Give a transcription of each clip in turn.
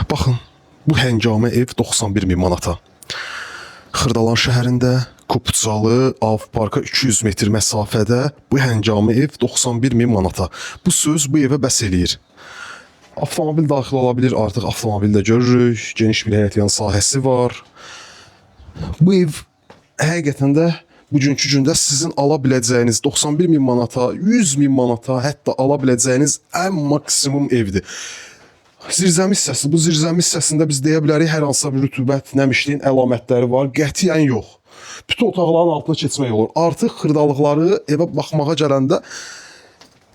Baxın, bu həngamə ev 91 min manata. Xırdalan şəhərində Kupçalı Av Parka 200 metr məsafədə bu həngamə ev 91 min manata. Bu söz bu evə bəs eləyir. Avtomobil daxil ola bilir, artıq avtomobildə görürük. Geniş bir həyət yan sahəsi var. Bu ev həqiqətən də bugünkü gündə sizin ala biləcəyiniz 91 min manata, 100 min manata hətta ala biləcəyiniz ən maksimum evdir. Zirzəmi hissəsi, bu zirzəmi hissəsində biz deyə bilərik hər hansısa bir rütubət, nəmişliyin əlamətləri var, qətiyyən yox. Bütün otaqların altına keçmək olur. Artıq xırdalıqları evə baxmağa gələndə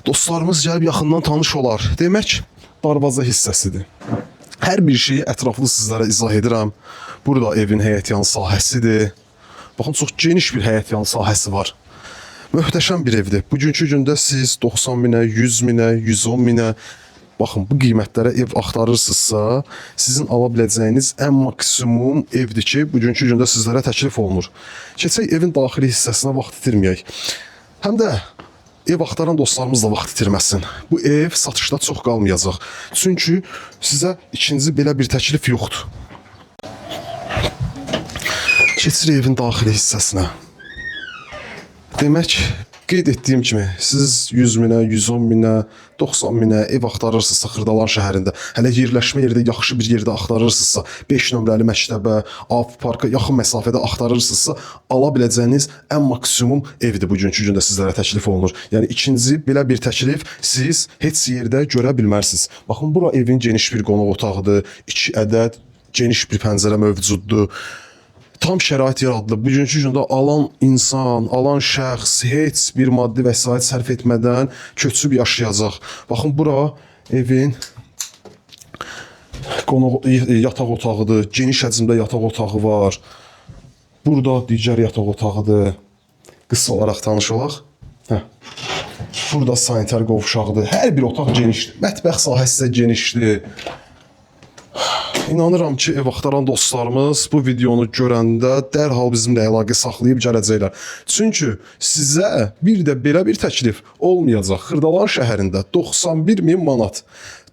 dostlarımız gəlib yaxından tanış olar. Demək, darvaza hissəsidir. Hər bir şeyi ətraflı sizlərə izah edirəm. Burada evin həyət yan sahəsidir. Baxın, çox geniş bir həyət yan sahəsi var. Möhtəşəm bir evdir. Bugünkü gündə siz 90 minə, 100 minə, 110 minə, baxın, bu qiymətlərə ev axtarırsınızsa, sizin ala biləcəyiniz ən maksimum evdir ki, bugünkü gündə sizlərə təklif olunur. Keçək evin daxili hissəsinə vaxt itirməyək. Həm də ev axtaran dostlarımız da vaxt itirməsin. Bu ev satışda çox qalmayacaq. Çünki sizə ikinci belə bir təklif yoxdur. Keçirik evin daxili hissəsinə. Demək, qeyd etdiyim kimi, siz 100 minə, 110 minə, 90 minə ev axtarırsınızsa Xırdalan şəhərində, hələ yerləşmə yerdə yaxşı bir yerdə axtarırsınızsa, 5 nömrəli məktəbə, Av Parka yaxın məsafədə axtarırsınızsa, ala biləcəyiniz ən maksimum evdir bugünkü gündə sizlərə təklif olunur. Yəni ikinci belə bir təklif siz heç yerdə görə bilmərsiniz. Baxın, bura evin geniş bir qonaq otağıdır, 2 ədəd geniş bir pəncərə mövcuddur. Tam şərait yaradılıb. Bugünkü gündə alan insan, alan şəxs heç bir maddi vəsait sərf etmədən köçüb yaşayacaq. Baxın, bura evin yataq otağıdır. Geniş həcmdə yataq otağı var. Burada digər yataq otağıdır. Qısa olaraq tanış olaq. Burada sanitar qovşağıdır. Hər bir otaq genişdir. Mətbəx sahəsi də genişdir. İnanıram ki, ev axtaran dostlarımız bu videonu görəndə dərhal bizimlə əlaqə saxlayıb gələcəklər. Çünki sizə bir də belə bir təklif olmayacaq. Xırdalan şəhərində 91 min manat,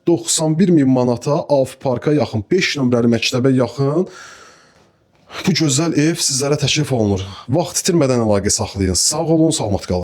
91 min manata Av Parka yaxın, 5 nömrəli məktəbə yaxın bu gözəl ev sizlərə təklif olunur. Vaxt itirmədən əlaqə saxlayın. Sağ olun, salamat qalın.